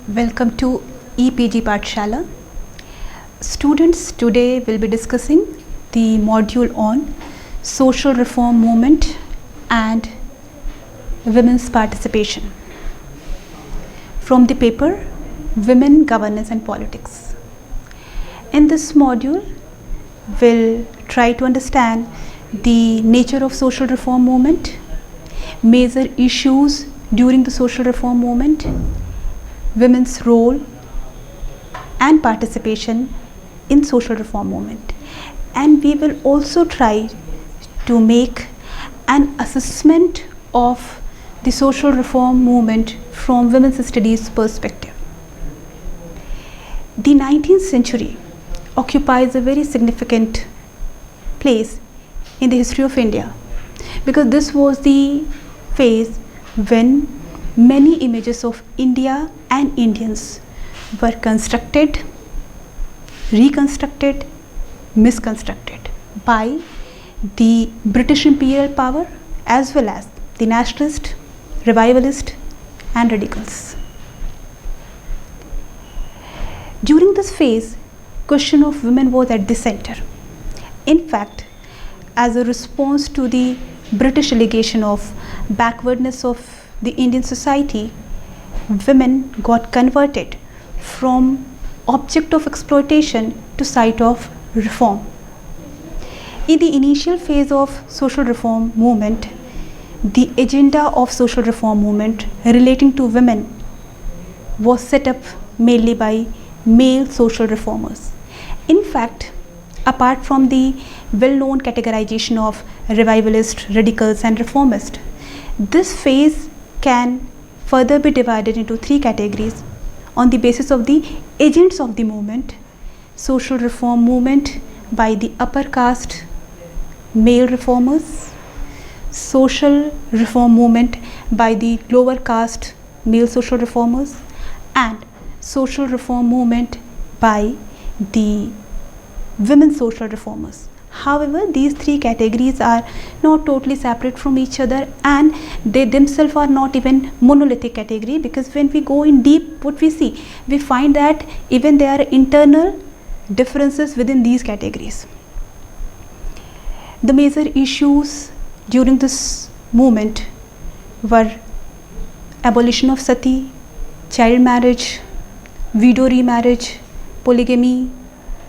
Welcome to EPG Pathshala. Students, today will be discussing the module on social reform movement and women's participation from the paper Women, Governance and Politics. In this module, we'll try to understand the nature of social reform movement, major issues during the social reform movement, women's role and participation in social reform movement, and we will also try to make an assessment of the social reform movement from women's studies perspective. The 19th century occupies a very significant place in the history of India because this was the phase when many images of India and Indians were constructed, reconstructed, misconstructed by the British imperial power as well as the nationalist, revivalist and radicals. During this phase, question of women was at the center. In fact, as a response to the British allegation of backwardness of the Indian society, women got converted from object of exploitation to site of reform. In the initial phase of social reform movement, the agenda of social reform movement relating to women was set up mainly by male social reformers. In fact, apart from the well-known categorization of revivalist, radicals and reformist, this phase can further be divided into three categories on the basis of the agents of the movement: social reform movement by the upper caste male reformers, social reform movement by the lower caste male social reformers, and social reform movement by the women social reformers. However, these three categories are not totally separate from each other, and they themselves are not even monolithic category, because when we go in deep, what we see, we find that even there are internal differences within these categories. The major issues during this movement were abolition of sati, child marriage, widow remarriage, polygamy,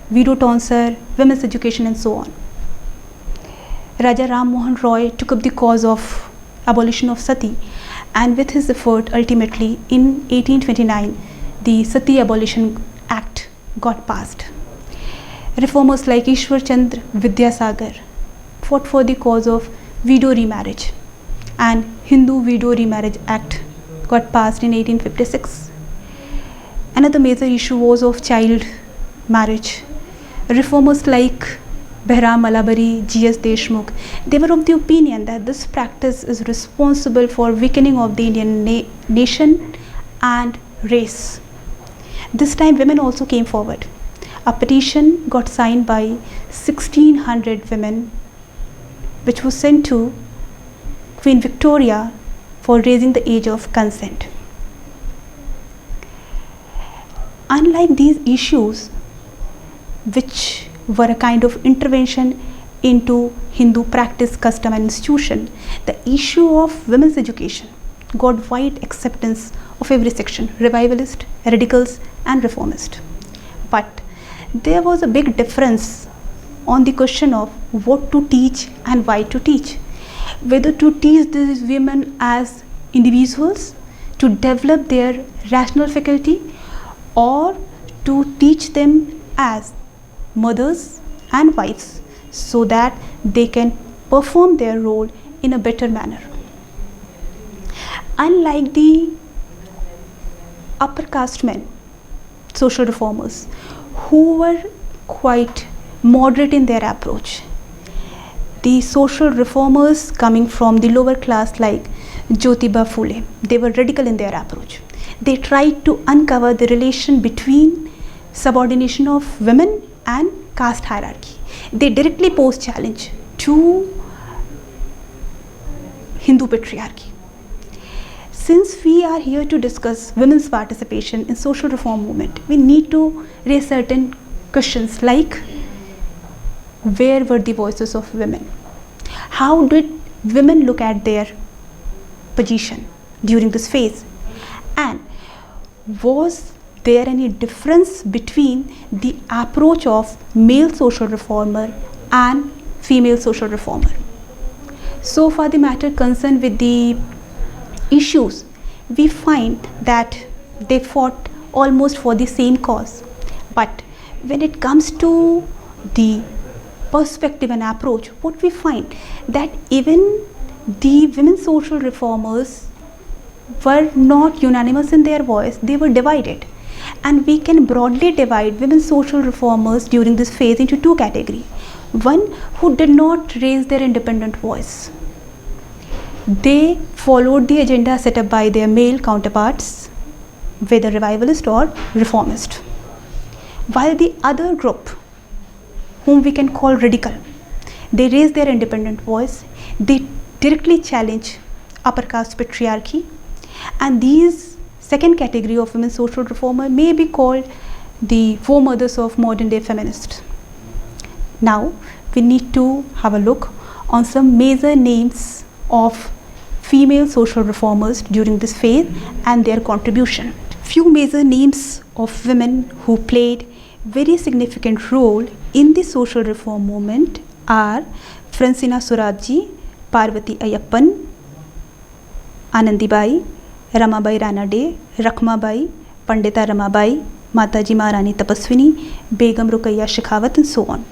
widow tonsure, women's education and so on. Raja Ram Mohan Roy took up the cause of abolition of sati, and with his effort ultimately in 1829 the Sati Abolition Act got passed. Reformers like Ishwar Chandra Vidyasagar fought for the cause of widow remarriage, and Hindu Widow Remarriage Act got passed in 1856. Another major issue was of child marriage. Reformers like Behram Malabari, G.S. Deshmukh, they were of the opinion that this practice is responsible for weakening of the Indian nation and race. This time women also came forward. A petition got signed by 1600 women, which was sent to Queen Victoria for raising the age of consent. Unlike these issues, which were a kind of intervention into Hindu practice, custom and institution, the issue of women's education got wide acceptance of every section: revivalist, radicals and reformist. But there was a big difference on the question of what to teach and why to teach. Whether to teach these women as individuals to develop their rational faculty, or to teach them as mothers and wives so that they can perform their role in a better manner. Unlike the upper caste men, social reformers, who were quite moderate in their approach, the social reformers coming from the lower class like Jyotiba Phule, they were radical in their approach. They tried to uncover the relation between subordination of women and caste hierarchy. They directly posed challenge to Hindu patriarchy. Since we are here to discuss women's participation in social reform movement, we need to raise certain questions like, where were the voices of women? How did women look at their position during this phase? And was there any difference between the approach of male social reformer and female social reformer? So far the matter concerned with the issues, we find that they fought almost for the same cause. But when it comes to the perspective and approach, what we find that even the women social reformers were not unanimous in their voice, they were divided. And we can broadly divide women social reformers during this phase into two categories. One who did not raise their independent voice. They followed the agenda set up by their male counterparts, whether revivalist or reformist. While the other group, whom we can call radical, they raised their independent voice, they directly challenge upper caste patriarchy, and these second category of women social reformer may be called the foremothers of modern day feminists. Now we need to have a look on some major names of female social reformers during this phase and their contribution. Few major names of women who played very significant role in the social reform movement are Francina Sorabji, Parvati Ayyappan, Anandibai, Ramabai Ranade, Rakhmabai, Pandita Ramabai, Mataji Maharani Tapaswini, Begum Ruqayya Shekhawat, and so on.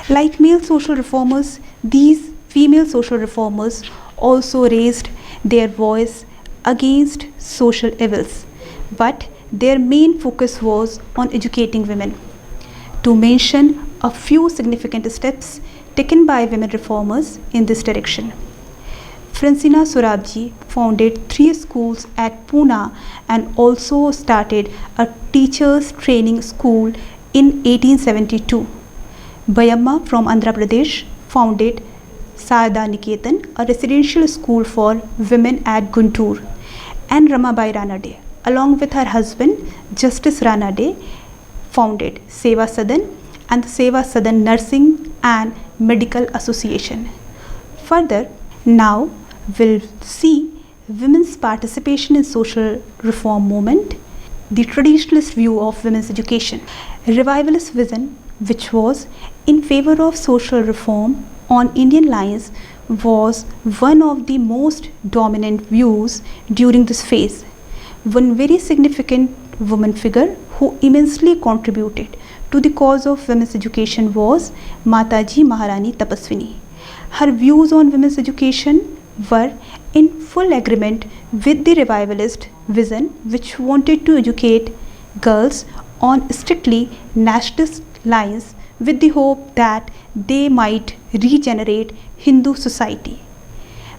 Like male social reformers, these female social reformers also raised their voice against social evils, but their main focus was on educating women. To mention a few significant steps taken by women reformers in this direction. Francina Sorabji founded 3 schools at Pune and also started a teachers training school in 1872. Bayamma from Andhra Pradesh founded Sarada Niketan, a residential school for women at Guntur, and Ramabai Ranade, along with her husband Justice Ranade, founded Seva Sadan and the Seva Sadan Nursing and Medical Association. Further, now we'll see women's participation in social reform movement, the traditionalist view of women's education, revivalist vision which was in favor of social reform on Indian lines was one of the most dominant views during this phase. One very significant woman figure who immensely contributed to the cause of women's education was Mataji Maharani Tapaswini. Her views on women's education were in full agreement with the revivalist vision which wanted to educate girls on strictly nationalist lines with the hope that they might regenerate Hindu society.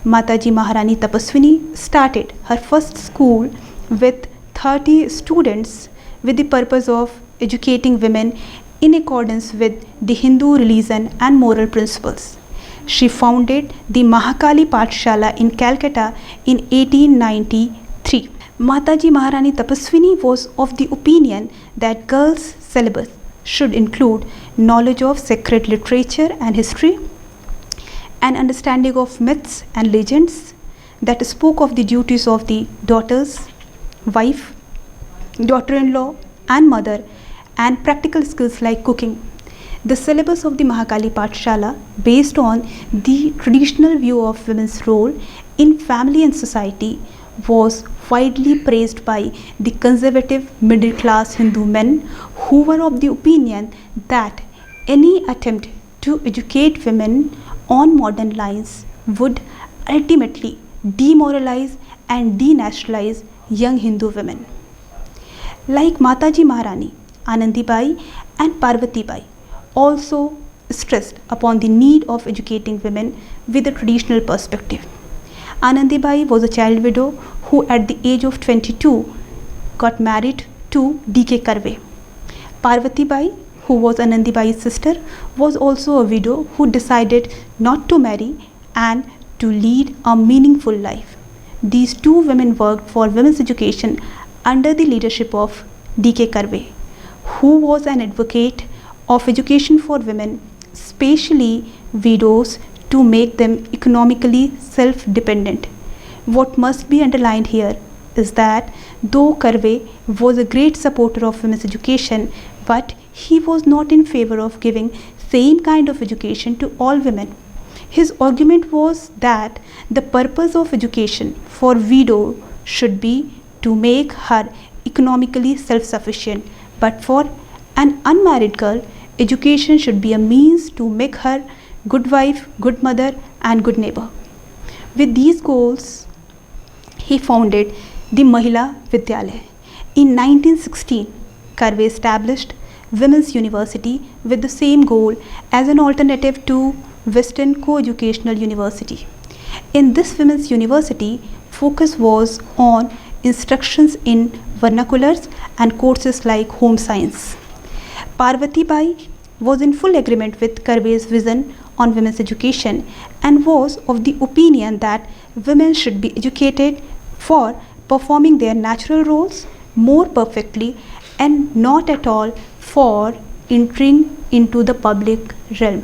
Mataji Maharani Tapaswini started her first school with 30 students with the purpose of educating women in accordance with the Hindu religion and moral principles. She founded the Mahakali Pathshala in Calcutta in 1893. Mataji Maharani Tapaswini was of the opinion that girls' syllabus should include knowledge of sacred literature and history, an understanding of myths and legends that spoke of the duties of the daughters, wife, daughter-in-law and mother, and practical skills like cooking. The syllabus of the Mahakali Pathshala, based on the traditional view of women's role in family and society, was widely praised by the conservative middle-class Hindu men who were of the opinion that any attempt to educate women on modern lines would ultimately demoralize and denationalize young Hindu women. Like Mataji Maharani, Anandibai and Parvati Bai also stressed upon the need of educating women with a traditional perspective. Anandibai was a child widow who at the age of 22 got married to D.K. Karve. Parvati Bai, who was Anandibai's sister, was also a widow who decided not to marry and to lead a meaningful life. these two women worked for women's education under the leadership of D.K. Karve, who was an advocate of education for women, especially widows, to make them economically self-dependent. What must be underlined here is that though Karve was a great supporter of women's education, but he was not in favor of giving same kind of education to all women. His argument was that the purpose of education for widow should be to make her economically self-sufficient, but for an unmarried girl, education should be a means to make her good wife, good mother, and good neighbor. With these goals, he founded the Mahila Vidyalaya. In 1916, Karve established Women's University with the same goal as an alternative to Western Co-educational University. In this women's university, focus was on instructions in vernaculars and courses like home science. Parvati Bai was in full agreement with Karve's vision on women's education and was of the opinion that women should be educated for performing their natural roles more perfectly and not at all for entering into the public realm.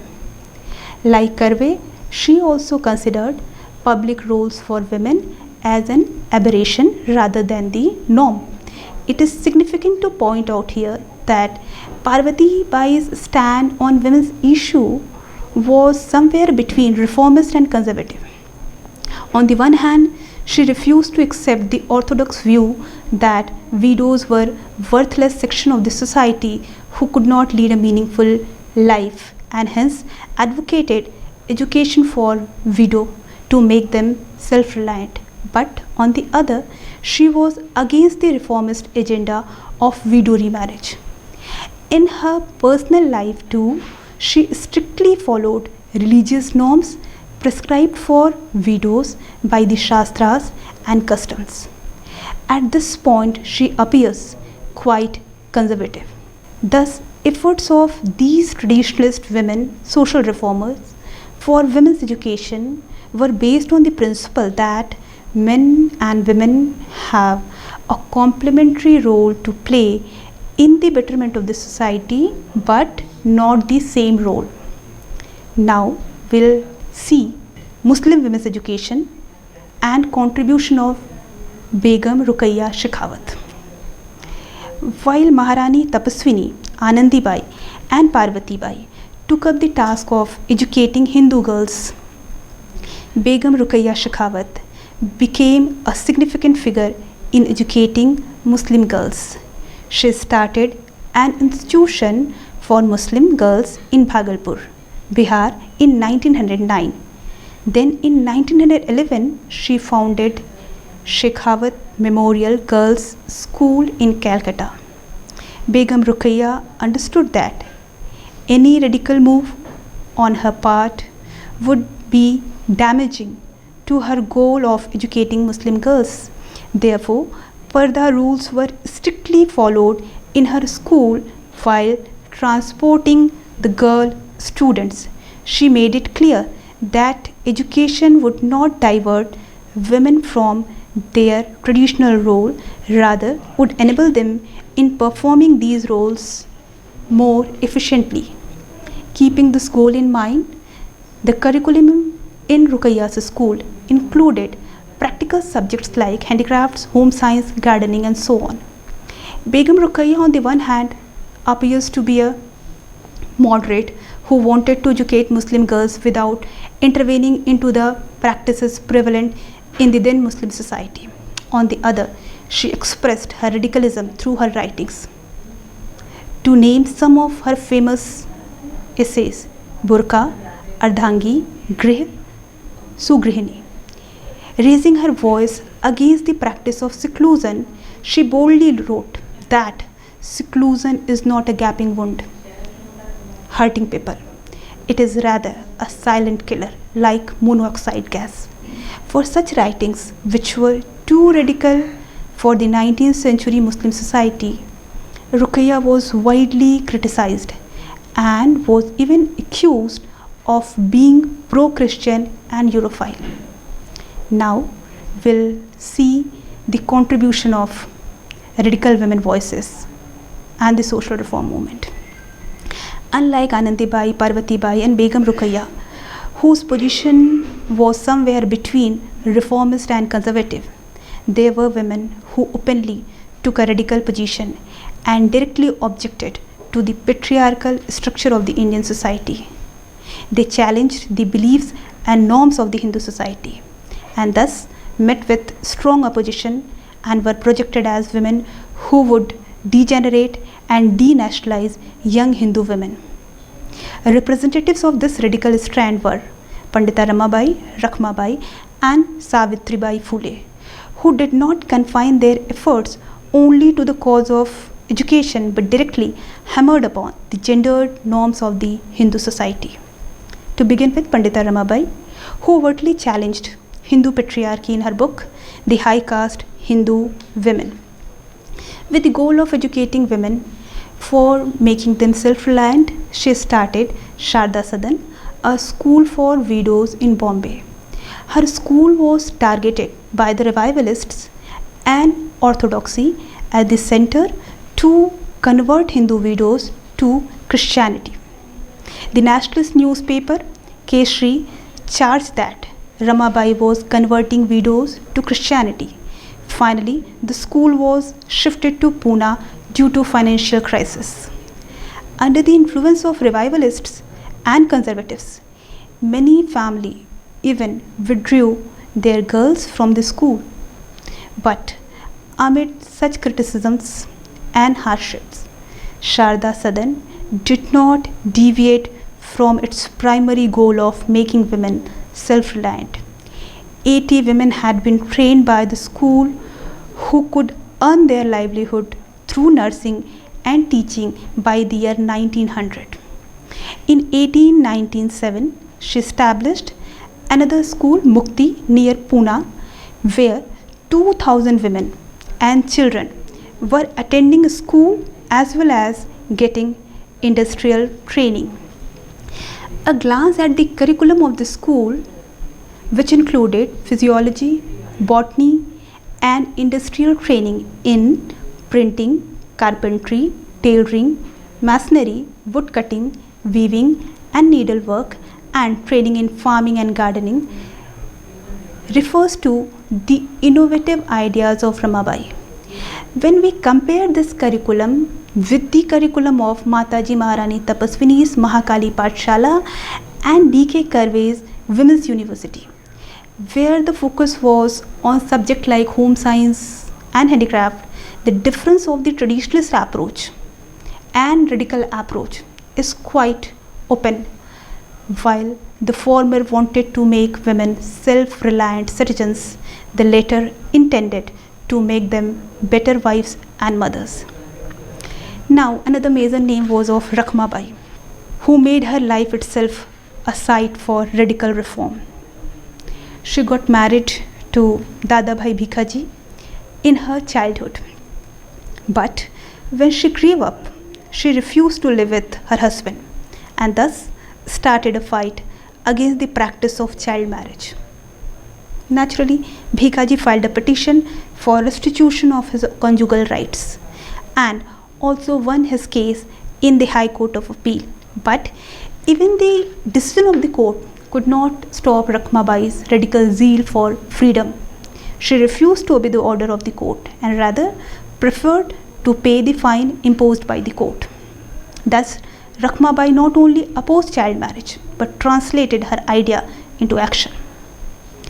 Like Karve, she also considered public roles for women as an aberration rather than the norm. It is significant to point out here that Parvati Bai's stand on women's issue was somewhere between reformist and conservative. On the one hand, she refused to accept the orthodox view that widows were worthless section of the society who could not lead a meaningful life, and hence advocated education for widow to make them self-reliant. But on the other, she was against the reformist agenda of widow remarriage. In her personal life too, she strictly followed religious norms prescribed for widows by the Shastras and customs. At this point, she appears quite conservative. Thus, efforts of these traditionalist women social reformers for women's education were based on the principle that men and women have a complementary role to play in the betterment of the society, but not the same role. Now we'll see Muslim women's education and contribution of Begum Ruqayya Shekhawat. While Maharani Tapaswini, Anandi Bai and Parvati Bai took up the task of educating Hindu girls, Begum Ruqayya Shekhawat became a significant figure in educating Muslim girls. She started an institution for Muslim girls in Bhagalpur, Bihar in 1909. Then in 1911, she founded Shekhawat Memorial Girls School in Calcutta. Begum Ruqayya understood that any radical move on her part would be damaging to her goal of educating Muslim girls. Therefore, Parda rules were strictly followed in her school while transporting the girl students. She made it clear that education would not divert women from their traditional role, rather would enable them in performing these roles more efficiently. Keeping this goal in mind, the curriculum in Ruqayya's school included practical subjects like handicrafts, home science, gardening, and so on. Begum Ruqayya, on the one hand, appears to be a moderate who wanted to educate Muslim girls without intervening into the practices prevalent in the then Muslim society. On the other, she expressed her radicalism through her writings. To name some of her famous essays: Burqa, Ardhangi, Grih, Sugrihini. Raising her voice against the practice of seclusion, she boldly wrote that seclusion is not a gaping wound, hurting people. It is rather a silent killer like monoxide gas. For such writings, which were too radical for the 19th century Muslim society, Ruqayya was widely criticized and was even accused of being pro-Christian and Europhile. Now, will see the contribution of radical women voices and the social reform movement. Unlike Anandibai, Parvatibai and Begum Ruqayya, whose position was somewhere between reformist and conservative, there were women who openly took a radical position and directly objected to the patriarchal structure of the Indian society. They challenged the beliefs and norms of the Hindu society and thus met with strong opposition and were projected as women who would degenerate and denationalize young Hindu women. Representatives of this radical strand were Pandita Ramabai, Rakhmabai and Savitribai Phule, who did not confine their efforts only to the cause of education but directly hammered upon the gendered norms of the Hindu society. To begin with, Pandita Ramabai, who overtly challenged Hindu patriarchy in her book, The High Caste Hindu Women. With the goal of educating women for making them self-reliant, she started Sharda Sadan, a school for widows in Bombay. Her school was targeted by the revivalists and orthodoxy at the center to convert Hindu widows to Christianity. The nationalist newspaper Keshri charged that Ramabai was converting widows to Christianity. Finally, the school was shifted to Pune due to financial crisis. Under the influence of revivalists and conservatives, many families even withdrew their girls from the school. But amid such criticisms and hardships, Sharda Sadan did not deviate from its primary goal of making women self-reliant. 80 women had been trained by the school who could earn their livelihood through nursing and teaching by the year 1900. In 1897, she established another school, Mukti, near Pune, where 2,000 women and children were attending school as well as getting industrial training. A glance at the curriculum of the school, which included physiology, botany, and industrial training in printing, carpentry, tailoring, masonry, woodcutting, weaving, and needlework, and training in farming and gardening, refers to the innovative ideas of Ramabai. When we compare this curriculum with the curriculum of Mataji Maharani Tapaswini's Mahakali Pathshala and D.K. Karve's Women's University, where the focus was on subjects like home science and handicraft, the difference of the traditionalist approach and radical approach is quite open. While the former wanted to make women self-reliant citizens, the latter intended to make them better wives and mothers. Now, another major name was of Rakhmabai, who made her life itself a site for radical reform. She got married to Dadabhai Bhikaji in her childhood. But when she grew up, she refused to live with her husband and thus started a fight against the practice of child marriage. Naturally, Bhikaji filed a petition for restitution of his conjugal rights and also won his case in the High Court of Appeal. But even the decision of the court could not stop Rakhmabai's radical zeal for freedom. She refused to obey the order of the court and rather preferred to pay the fine imposed by the court. Thus, Rakhmabai not only opposed child marriage but translated her idea into action.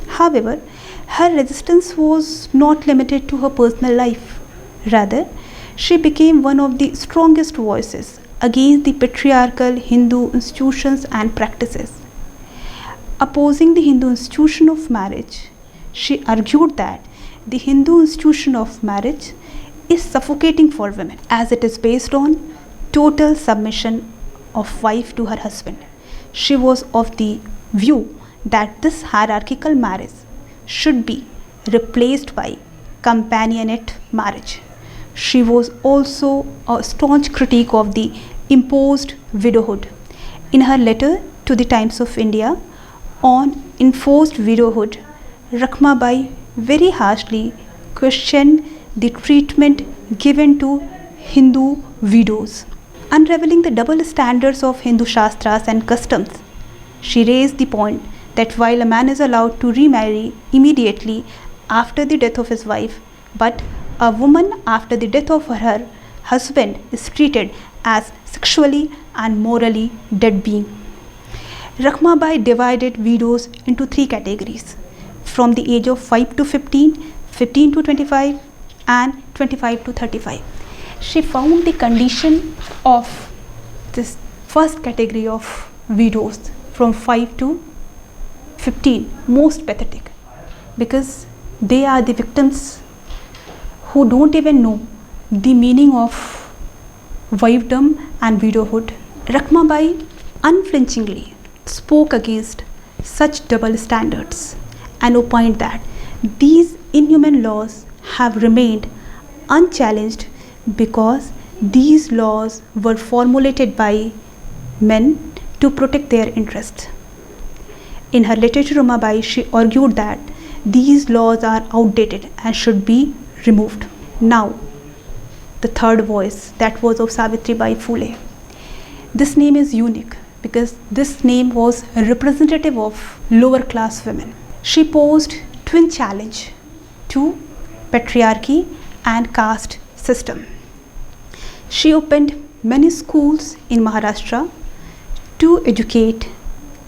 However, her resistance was not limited to her personal life. Rather, she became one of the strongest voices against the patriarchal Hindu institutions and practices. Opposing the Hindu institution of marriage, she argued that the Hindu institution of marriage is suffocating for women as it is based on total submission of wife to her husband. She was of the view that this hierarchical marriage should be replaced by companionate marriage. She was also a staunch critic of the imposed widowhood. In her letter to the Times of India on enforced widowhood, Rakhmabai very harshly questioned the treatment given to Hindu widows. Unraveling the double standards of Hindu Shastras and customs, she raised the point that while a man is allowed to remarry immediately after the death of his wife, but a woman after the death of her husband is treated as sexually and morally dead being. Rakhmabai divided widows into three categories: from the age of 5 to 15, 15 to 25, and 25 to 35. She found the condition of this first category of widows from 5 to 15 most pathetic, because they are the victims who don't even know the meaning of wivedom and widowhood. Rakhmabai unflinchingly spoke against such double standards and opined that these inhuman laws have remained unchallenged because these laws were formulated by men to protect their interests. In her letter to Rakhmabai, she argued that these laws are outdated and should be removed. Now, the third voice, that was of Savitribai Phule. This name is unique because this name was representative of lower class women. She posed twin challenge to patriarchy and caste system. She opened many schools in Maharashtra to educate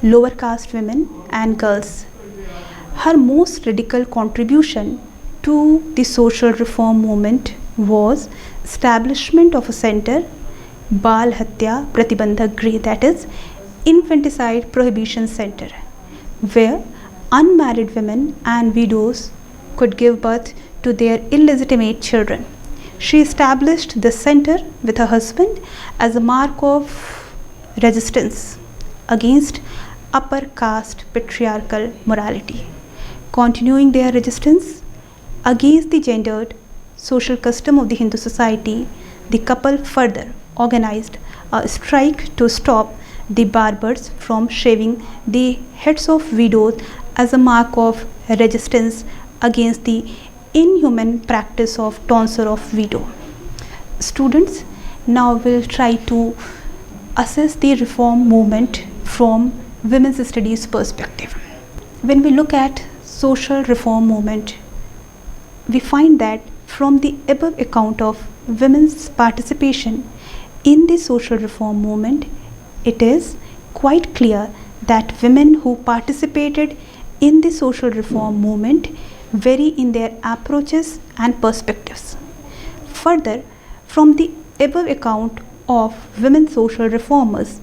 lower caste women and girls. Her most radical contribution to the social reform movement was establishment of a center, Bal Hatya Pratibandhak Grih, that is Infanticide Prohibition Center, where unmarried women and widows could give birth to their illegitimate children. She established the center with her husband as a mark of resistance against upper caste patriarchal morality. Continuing their resistance against the gendered social custom of the Hindu society, the couple further organized a strike to stop the barbers from shaving the heads of widows as a mark of resistance against the inhuman practice of tonsure of widow. Students, now will try to assess the reform movement from women's studies perspective. When we look at social reform movement, we find that from the above account of women's participation in the social reform movement, it is quite clear that women who participated in the social reform movement vary in their approaches and perspectives. Further, from the above account of women social reformers,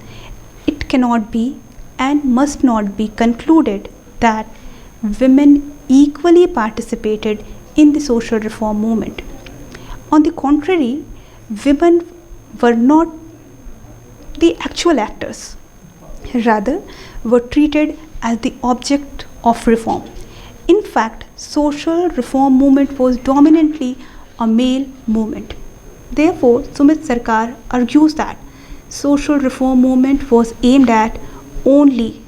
it cannot be and must not be concluded that women equally participated in the social reform movement. On the contrary, women were not the actual actors, rather were treated as the object of reform. In fact, social reform movement was dominantly a male movement. Therefore, Sumit Sarkar argues that social reform movement was aimed at only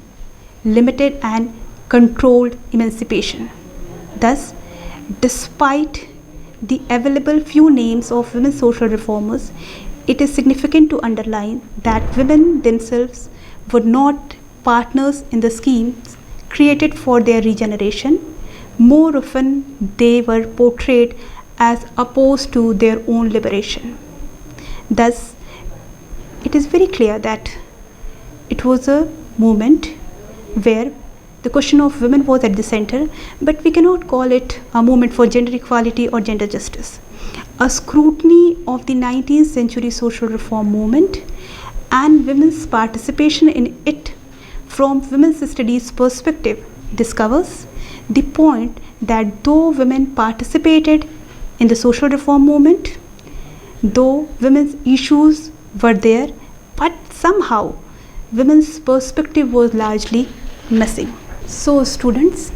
limited and controlled emancipation. Thus, despite the available few names of women social reformers, it is significant to underline that women themselves were not partners in the schemes created for their regeneration. More often, they were portrayed as opposed to their own liberation. Thus, it is very clear that it was a movement where the question of women was at the center, but we cannot call it a movement for gender equality or gender justice. A scrutiny of the 19th century social reform movement and women's participation in it from women's studies perspective discovers the point that though women participated in the social reform movement, though women's issues were there, but somehow women's perspective was largely missing. So students,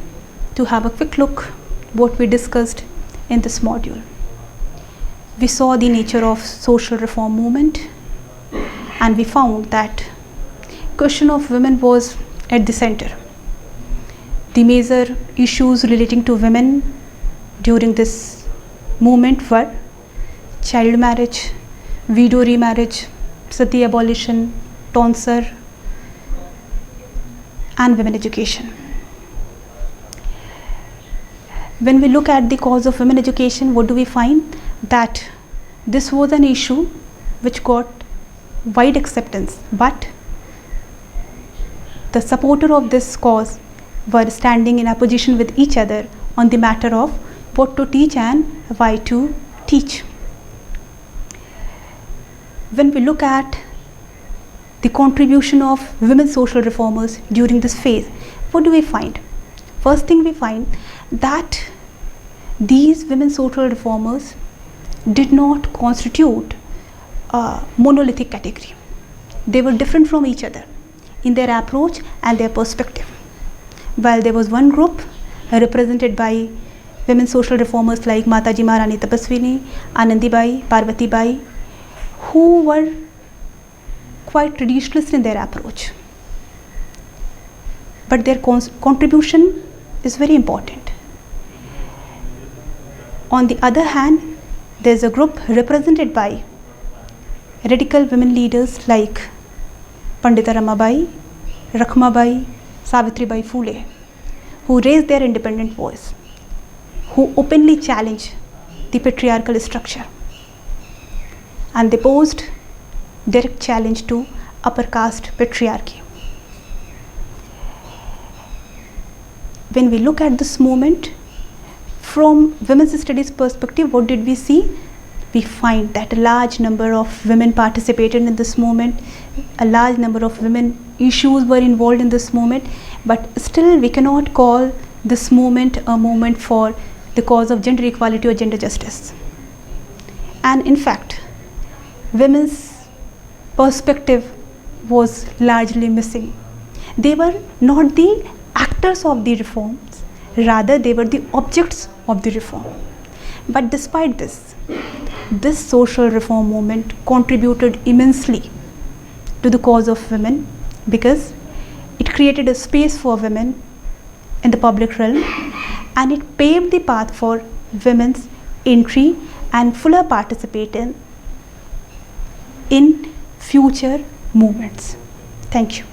to have a quick look what we discussed in this module. We saw the nature of social reform movement and we found that question of women was at the center. The major issues relating to women during this movement were child marriage, widow remarriage, sati abolition, tonsure, and women education. When we look at the cause of women education, what do we find? That this was an issue which got wide acceptance, but the supporter of this cause were standing in opposition with each other on the matter of what to teach and why to teach. When we look at the contribution of women social reformers during this phase, what do we find? First thing we find that these women social reformers did not constitute a monolithic category. They were different from each other in their approach and their perspective. While there was one group represented by women social reformers like Mataji Maharani Tapaswini, Anandibai, Parvatibai, who were quite traditionalist in their approach, but their contribution is very important. On the other hand, there is a group represented by radical women leaders like Pandita Ramabai, Rakhmabai, Savitribai Phule, who raised their independent voice, who openly challenged the patriarchal structure, and they posed direct challenge to upper caste patriarchy. When we look at this movement from women's studies perspective, what did we see? We find that a large number of women participated in this movement, a large number of women issues were involved in this movement, but still we cannot call this movement a movement for the cause of gender equality or gender justice. And in fact, women's perspective was largely missing. They were not the actors of the reforms, rather they were the objects of the reform. But despite this social reform movement contributed immensely to the cause of women, because it created a space for women in the public realm, and it paved the path for women's entry and fuller participation in future movements. Thank you.